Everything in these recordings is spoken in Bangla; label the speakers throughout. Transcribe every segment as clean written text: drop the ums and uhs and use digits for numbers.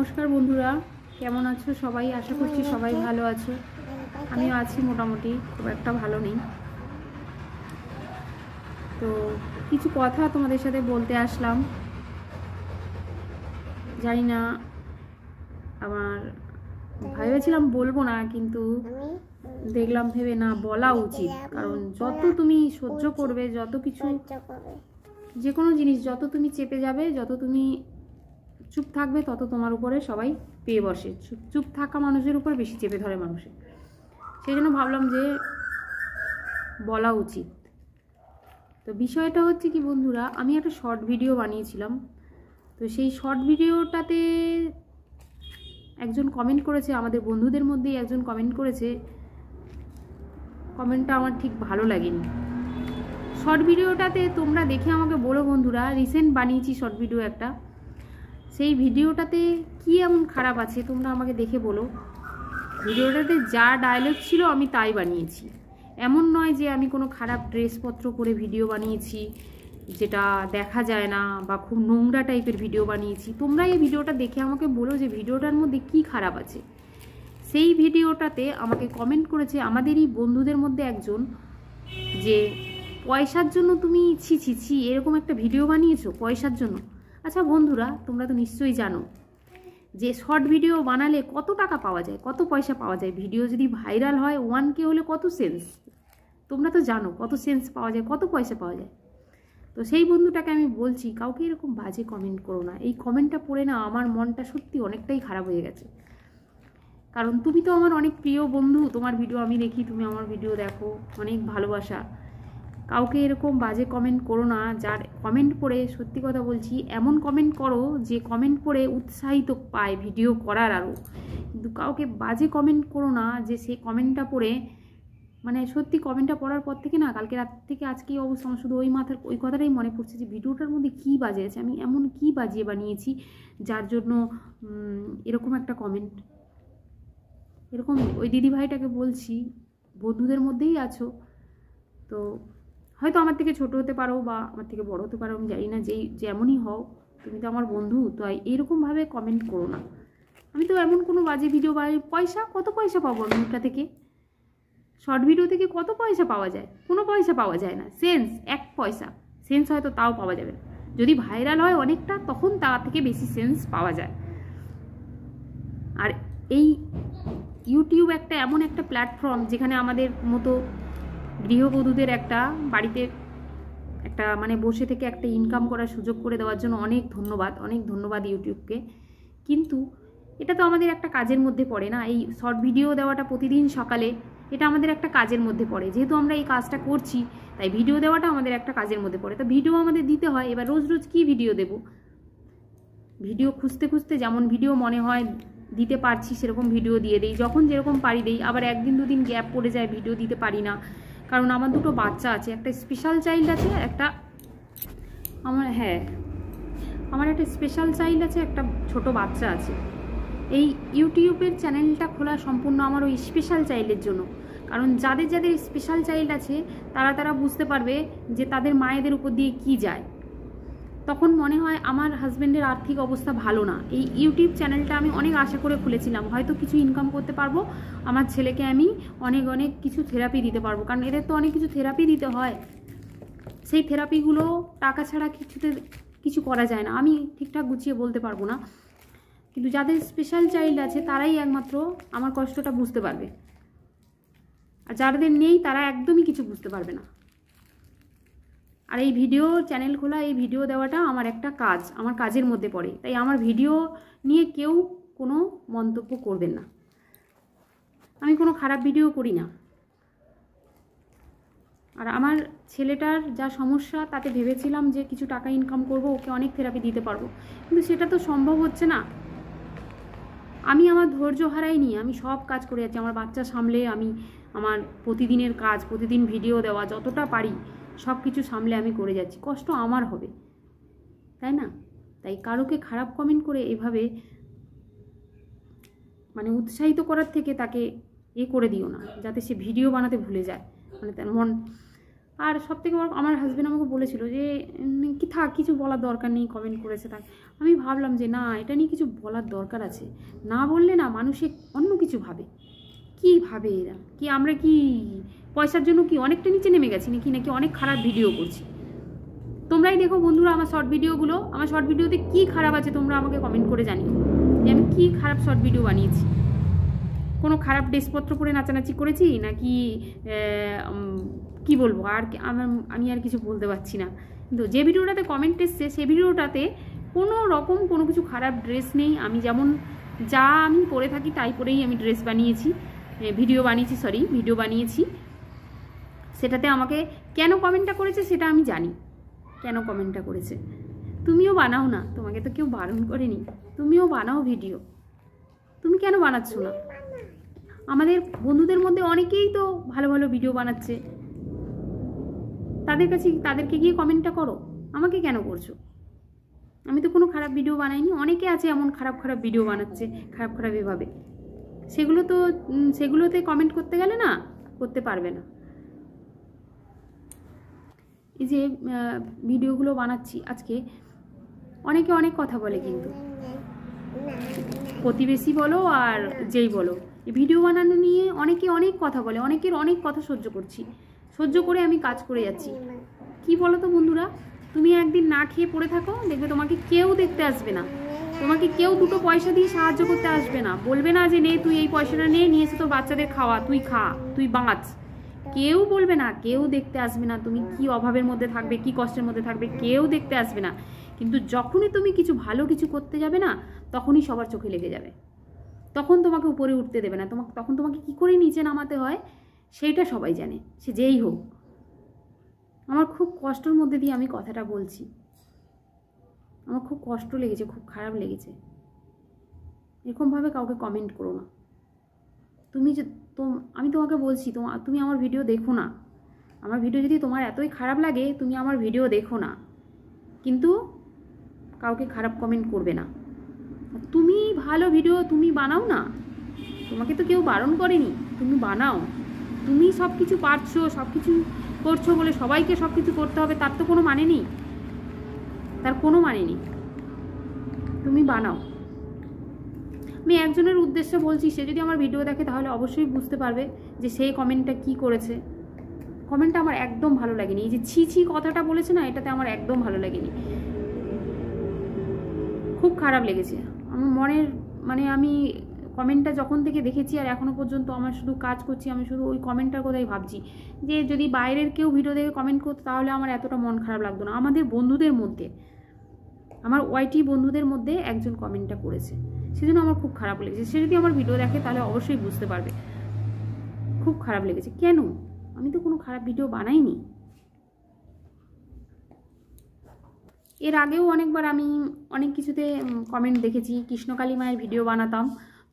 Speaker 1: নমস্কার বন্ধুরা, কেমন আছো সবাই? আশা করছি সবাই ভালো আছো। আমিও আছি মোটামুটি, খুব একটা ভালো নেই। তো কিছু কথা তোমাদের সাথে বলতে আসলাম। জানি না, আমার ভেবেছিলাম বলবো না, কিন্তু দেখলাম ভেবে না বলা উচিত। কারণ যত তুমি সহ্য করবে, যত কিছু যে কোনো জিনিস যত তুমি চেপে যাবে, যত তুমি চুপ থাকবে, তত তোমার উপরে সবাই পেয়ে বসে। চুপ থাকা মানুষের উপর বেশি চেপে ধরে মানুষের। সেই জন্য ভাবলাম যে বলা উচিত। তো বিষয়টা হচ্ছে কি বন্ধুরা, আমি একটা শর্ট ভিডিও বানিয়েছিলাম। তো সেই শর্ট ভিডিওটাতে একজন কমেন্ট করেছে, আমাদের বন্ধুদের মধ্যেই একজন কমেন্ট করেছে। কমেন্টটা আমার ঠিক ভালো লাগেনি। শর্ট ভিডিওটাতে তোমরা দেখে আমাকে বলো বন্ধুরা, রিসেন্ট বানিয়েছি শর্ট ভিডিও একটা, সেই ভিডিওটাতে কি এমন খারাপ আছে তোমরা আমাকে দেখে বলো। ভিডিওটাতে যা ডায়লগ ছিল আমি তাই বানিয়েছি। এমন নয় যে আমি কোনো খারাপ ড্রেসপত্র করে ভিডিও বানিয়েছি যেটা দেখা যায় না, বা খুব নোংরা টাইপের ভিডিও বানিয়েছি। তোমরা এই ভিডিওটা দেখে আমাকে বলো যে ভিডিওটার মধ্যে কি খারাপ আছে। সেই ভিডিওটাতে আমাকে কমেন্ট করেছে আমাদেরই বন্ধুদের মধ্যে একজন, যে পয়সার জন্য তুমি ছি ছি ছি এরকম একটা ভিডিও বানিয়েছো পয়সার জন্য। আচ্ছা বন্ধুরা, তোমরা তো নিশ্চয়ই জানো যে শর্ট ভিডিও বানালে কত টাকা পাওয়া যায়, কত পয়সা পাওয়া যায়। ভিডিও যদি ভাইরাল হয় 1K হলে কত সেন্স, তোমরা তো জানো কত সেন্স পাওয়া যায়, কত পয়সা পাওয়া যায়। তো সেই বন্ধুটাকে আমি বলছি, কাউকে এরকম বাজে কমেন্ট করো না। এই কমেন্টটা পড়ে না আমার মনটা সত্যি অনেকটাই খারাপ হয়ে গেছে। কারণ তুমি তো আমার অনেক প্রিয় বন্ধু, তোমার ভিডিও আমি দেখি, তুমি আমার ভিডিও দেখো, অনেক ভালোবাসা। কাউকে এরকম বাজে কমেন্ট করো না। যার কমেন্ট পড়ে, সত্যি কথা বলছি, এমন কমেন্ট করো যে কমেন্ট পড়ে উৎসাহিত পায় ভিডিও করার আরও। কিন্তু কাউকে বাজে কমেন্ট করো না যে সেই কমেন্টটা পড়ে, মানে সত্যি কমেন্টটা পড়ার পর থেকে না, কালকে রাত থেকে আজকে এই অবস্থা, আমার শুধু ওই কথাটাই মনে পড়ছে যে ভিডিওটার মধ্যে কী বাজে আছে, আমি এমন কী বাজিয়ে বানিয়েছি যার জন্য এরকম একটা কমেন্ট। এরকম ওই দিদিভাইটাকে বলছি, বন্ধুদের মধ্যেই আছো, তো হয়তো আমার থেকে ছোট হতে পারো বা আমার থেকে বড় হতে পারো, আমি জানি না, যেমনই হও তুমি তো আমার বন্ধু। তো এইরকমভাবে কমেন্ট করো না। আমি তো এমন কোনো বাজে ভিডিও বানাই, কত পয়সা পাবো আমি ওটা থেকে? শর্ট ভিডিও থেকে কত পয়সা পাওয়া যায়? কোনো পয়সা পাওয়া যায় না। সেন্স 1 পয়সা সেন্স হয়তো তাও পাওয়া যাবে না। যদি ভাইরাল হয় অনেকটা, তখন তার থেকে বেশি সেন্স পাওয়া যায়। আর এই ইউটিউব একটা এমন একটা প্ল্যাটফর্ম যেখানে আমাদের মতো গৃহবধূদের একটা বাড়িতে একটা মানে বসে থেকে একটা ইনকাম করার সুযোগ করে দেওয়ার জন্য অনেক ধন্যবাদ ইউটিউবকে। কিন্তু এটা তো আমাদের একটা কাজের মধ্যে পড়ে না, এই শর্ট ভিডিও দেওয়াটা প্রতিদিন সকালে, এটা আমাদের একটা কাজের মধ্যে পড়ে। যেহেতু আমরা এই কাজটা করছি, তাই ভিডিও দেওয়াটা আমাদের একটা কাজের মধ্যে পড়ে। তো ভিডিও আমাদের দিতে হয়। এবার রোজ রোজ কী ভিডিও দেব? ভিডিও খুঁজতে খুঁজতে যেমন ভিডিও মনে হয় দিতে পারছি সেরকম ভিডিও দিয়ে দিই, যখন যেরকম পারি দিই। আবার 1 দিন 2 দিন গ্যাপ পড়ে যায়, ভিডিও দিতে পারি না। কারণ আমার 2টো বাচ্চা আছে, একটা স্পেশাল চাইল্ড আছে, একটা আমার একটা স্পেশাল চাইল্ড আছে, একটা ছোট বাচ্চা আছে। এই ইউটিউবের চ্যানেলটা খোলা সম্পূর্ণ আমার ওই স্পেশাল চাইল্ডের জন্য। কারণ যাদের যাদের স্পেশাল চাইল্ড আছে তারা বুঝতে পারবে যে তাদের মায়েদের উপর দিয়ে কি যায়। তখন মনে হয় আমার হাজব্যান্ডের আর্থিক অবস্থা ভালো না। এই ইউটিউব চ্যানেলটা আমি অনেক আশা করে খুলেছিলাম, হয়তো কিছু ইনকাম করতে পারবো, আমার ছেলেকে আমি অনেক কিছু থেরাপি দিতে পারবো। কারণ এদের তো অনেক কিছু থেরাপি দিতে হয়, সেই থেরাপিগুলো টাকা ছাড়া কিছু করা যায় না। আমি ঠিকঠাক গুছিয়ে বলতে পারবো না, কিন্তু যাদের স্পেশাল চাইল্ড আছে তারাই একমাত্র আমার কষ্টটা বুঝতে পারবে। আর যাদের নেই তারা একদমই কিছু বুঝতে পারবে না। আর এই ভিডিও চ্যানেল খোলা, এই ভিডিও দেওয়াটা আমার একটা কাজ, আমার কাজের মধ্যে পড়ে। তাই আমার ভিডিও নিয়ে কেউ কোনো মন্তব্য করবেন না। আমি কোনো খারাপ ভিডিও করি না। আর আমার ছেলেটার যা সমস্যা, তাতে ভেবেছিলাম যে কিছু টাকা ইনকাম করব, ওকে অনেক থেরাপি দিতে পারবো, কিন্তু সেটা তো সম্ভব হচ্ছে না। আমি আমার ধৈর্য হারাইনি, আমি সব কাজ করে যাচ্ছি। আমার বাচ্চা সামলে আমি আমার প্রতিদিনের কাজ, প্রতিদিন ভিডিও দেওয়া, যতটা পারি সব কিছু সামলে আমি করে যাচ্ছি। কষ্ট আমার হবে, তাই না? তাই কারোকে খারাপ কমেন্ট করে এভাবে মানে উৎসাহিত করার থেকে তাকে করে দিও না, যাতে সে ভিডিও বানাতে ভুলে যায়। মানে তার মন, আর সব থেকে বড় আমার হাজব্যান্ড আমাকে বলেছিল যে কি থাক, কিছু বলার দরকার নেই, কমেন্ট করেছে থাক। আমি ভাবলাম যে না, এটা নিয়ে কিছু বলার দরকার আছে, না বললে না মানুষে অন্য কিছু ভাবে। কি ভাবে এরা, কি আমরা কি পয়সার জন্য কি অনেকটা নিচে নেমে গেছি নাকি, নাকি অনেক খারাপ ভিডিও করছি? তোমরাই দেখো বন্ধুরা আমার শর্ট ভিডিওগুলো, আমার শর্ট ভিডিওতে কি খারাপ আছে তোমরা আমাকে কমেন্ট করে জানিও যে আমি কি খারাপ শর্ট ভিডিও বানিয়েছি। কোনো খারাপ ড্রেসপত্র পরে নাচানাচি করেছি নাকি কি বলবো আর, আমি আর কিছু বলতে পারছি না। কিন্তু যে ভিডিওটাতে কমেন্ট এসছে সেই ভিডিওটাতে কোনো রকম কোনো কিছু খারাপ ড্রেস নেই। আমি যেমন যা আমি পরে থাকি তাই পরেই আমি ড্রেস বানিয়েছি, ভিডিও বানিয়েছি। সেটাতে আমাকে কেন কমেন্টটা করেছে সেটা আমি জানি, কেন কমেন্টটা করেছে। তুমিও বানাও না, তোমাকে তো কেউ বারণ করেনি, তুমিও বানাও ভিডিও। তুমি কেন বানাচ্ছ না? আমাদের বন্ধুদের মধ্যে অনেকেই তো ভালো ভালো ভিডিও বানাচ্ছে, তাদেরকে গিয়ে কমেন্টটা করো, আমাকে কেন করছো? আমি তো কোনো খারাপ ভিডিও বানাইনি। অনেকে আছে এমন খারাপ খারাপ ভিডিও বানাচ্ছে, খারাপ খারাপ এভাবে, সেগুলোতে কমেন্ট করতে গেলে না, করতে পারবে না। এই যে ভিডিওগুলো বানাচ্ছি আজকে, অনেকে অনেক কথা বলে, কিন্তু প্রতিবেশী বলো আর যেই বলো, এই ভিডিও বানানো নিয়ে অনেকে অনেক কথা বলে, অনেকের অনেক কথা সহ্য করছি, সহ্য করে আমি কাজ করে যাচ্ছি। কি বলো তো বন্ধুরা, তুমি একদিন না খেয়ে পড়ে থাকো, দেখবে তোমাকে কেউ দেখতে আসবে না, তোমাকে কেউ দুটো পয়সা দিয়ে সাহায্য করতে আসবে না, বলবে না যে নে তুই এই পয়সাটা নিয়ে এসে তোর বাচ্চাদের খাওয়া, তুই খা, তুই বাঁচ। কেউ বলবে না, কেউ দেখতে আসবে না, তুমি কি অভাবের মধ্যে থাকবে, কি কষ্টের মধ্যে থাকবে, কেউ দেখতে আসবে না। কিন্তু যখনই তুমি কিছু ভালো কিছু করতে যাবে না, তখনই সবার চোখে লেগে যাবে, তখন তোমাকে উপরে উঠতে দেবে না, তখন তোমাকে কি করে নিচে নামাতে হয় সেইটা সবাই জানে, সে যেই হোক। আমার খুব কষ্টের মধ্যে দিয়ে আমি কথাটা বলছি, আমার খুব কষ্ট লেগেছে, খুব খারাপ লেগেছে। এরকমভাবে কাউকে কমেন্ট করো না। আমি তোমাকে বলছি, তুমি আমার ভিডিও দেখো না, আমার ভিডিও যদি তোমার এতই খারাপ লাগে তুমি আমার ভিডিও দেখো না, কিন্তু কাউকে খারাপ কমেন্ট করবে না। তুমি ভালো ভিডিও তুমি বানাও না, তোমাকে তো কেউ বারণ করেনি, তুমি বানাও। তুমি সব কিছু পারছো, সব কিছু করছো বলে সবাইকে সব কিছু করতে হবে তার তো কোনো মানে নেই, তার কোনো মানে নেই। তুমি বানাও। আমি একজনের উদ্দেশ্যে বলছি, সে যদি আমার ভিডিও দেখে তাহলে অবশ্যই বুঝতে পারবে যে সেই কমেন্টটা কি করেছে। কমেন্টটা আমার একদম ভালো লাগেনি, এই যে ছি ছি কথাটা বলেছে না, এটাতে আমার একদম ভালো লাগেনি, খুব খারাপ লেগেছে আমার মনের, মানে আমি কমেন্টটা যখন থেকে দেখেছি আর এখনো পর্যন্ত আমার শুধু কাজ করছি, আমি শুধু ওই কমেন্টটার কথাই ভাবছি যে যদি বাইরের কেউ ভিডিও দেখে কমেন্ট করতো তাহলে আমার এতটা মন খারাপ লাগতো না। আমাদের বন্ধুদের মধ্যে, আমার ওয়াইটি বন্ধুদের মধ্যে একজন কমেন্টটা করেছে, সেজন্য আমার খুব খারাপ লেগেছে। সে যদি আমার ভিডিও দেখে তাহলে অবশ্যই বুঝতে পারবে, খুব খারাপ লেগেছে। কেন? আমি তো কোনো খারাপ ভিডিও বানাইনি। এর আগেও অনেকবার আমি অনেক কিছুতে কমেন্ট দেখেছি, কৃষ্ণকালী মায়ের ভিডিও বানাতাম,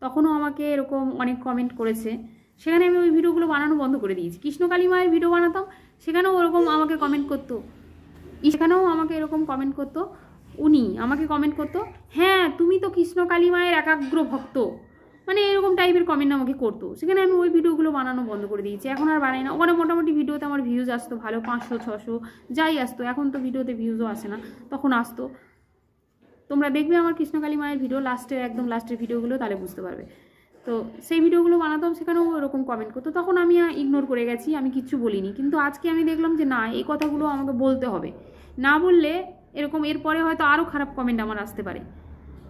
Speaker 1: তখনও আমাকে এরকম অনেক কমেন্ট করেছে, সেখানে আমি ওই ভিডিওগুলো বানানো বন্ধ করে দিয়েছি। কৃষ্ণকালী মায়ের ভিডিও বানাতাম, সেখানেও ওরকম আমাকে কমেন্ট করতো, সেখানেও আমাকে এরকম কমেন্ট করতো, উনি আমাকে কমেন্ট করতো, হ্যাঁ তুমি তো কৃষ্ণকালী মায়ের একাগ্র ভক্ত, মানে এরকম টাইপের কমেন্ট আমাকে করতো। সেখানে আমি ওই ভিডিওগুলো বানানো বন্ধ করে দিয়েছি, এখন আর বানাই না। ওখানে মোটামুটি ভিডিওতে আমার ভিউজ আসতো ভালো, 500-600 যাই আসতো, এখন তো ভিডিওতে ভিউজও আসে না, তখন আসতো। তোমরা দেখবে আমার কৃষ্ণকালী মায়ের ভিডিও একদম লাস্টের ভিডিওগুলো, তাহলে বুঝতে পারবে। তো সেই ভিডিওগুলো বানাতাম, সেখানেও এরকম কমেন্ট করতো, তখন আমি ইগনোর করে গেছি, আমি কিচ্ছু বলিনি। কিন্তু আজকে আমি দেখলাম যে না, এই কথাগুলো আমাকে বলতে হবে, না বললে এরকম এরপরে হয়তো আরও খারাপ কমেন্ট আমার আসতে পারে,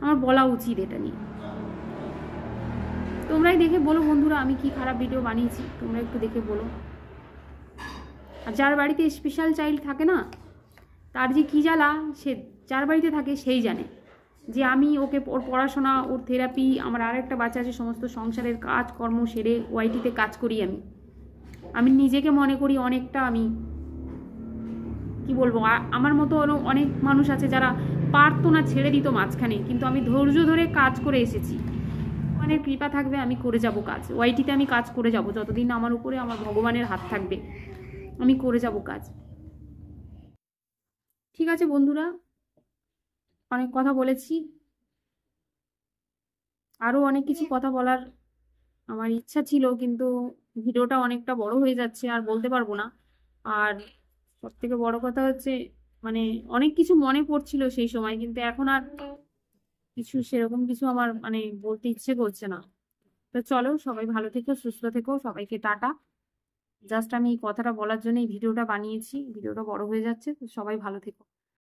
Speaker 1: আমার বলা উচিত এটা নিয়ে। তোমরাই দেখে বলো বন্ধুরা আমি কি খারাপ ভিডিও বানিয়েছি, তোমরা একটু দেখে বলো। আর যার বাড়িতে স্পেশাল চাইল্ড থাকে না, তার যে কী জ্বালা, সে যার বাড়িতে থাকে সেই জানে যে আমি ওকে, ওর পড়াশোনা, ওর থেরাপি, আমার আরেকটা বাচ্চা আছে, সমস্ত সংসারের কাজ কর্ম সেরে ওয়াইটিতে কাজ করি। আমি নিজেকে মনে করি অনেকটা, আমি কি বলবো, আমার মতো অনেক মানুষ আছে যারা পারতো না, ছেড়ে দিত মাঝখানে, কিন্তু আমি ধৈর্য ধরে কাজ করে এসেছি। ভগবানের কৃপা থাকবে, আমি করে যাব কাজ, ওয়াইটিতে আমি কাজ করে যাব, যতদিন আমার উপরে আমার ভগবানের হাত থাকবে আমি করে যাব কাজ। ঠিক আছে বন্ধুরা, অনেক কথা বলেছি, আরও অনেক কিছু কথা বলার আমার ইচ্ছা ছিল, কিন্তু ভিডিওটা অনেকটা বড় হয়ে যাচ্ছে, আর বলতে পারবো না। আর সব থেকে বড় কথা হচ্ছে মানে অনেক কিছু মনে পড়ছিল সেই সময়, কিন্তু এখন আর কিছু সেরকম কিছু আমার মানে বলতে ইচ্ছে করছে না। তো চলো, সবাই ভালো থেকো, সুস্থ থেকো, সবাইকে টাটা। জাস্ট আমি এই কথাটা বলার জন্য এই ভিডিওটা বানিয়েছি, ভিডিওটা বড় হয়ে যাচ্ছে, তো সবাই ভালো থেকো।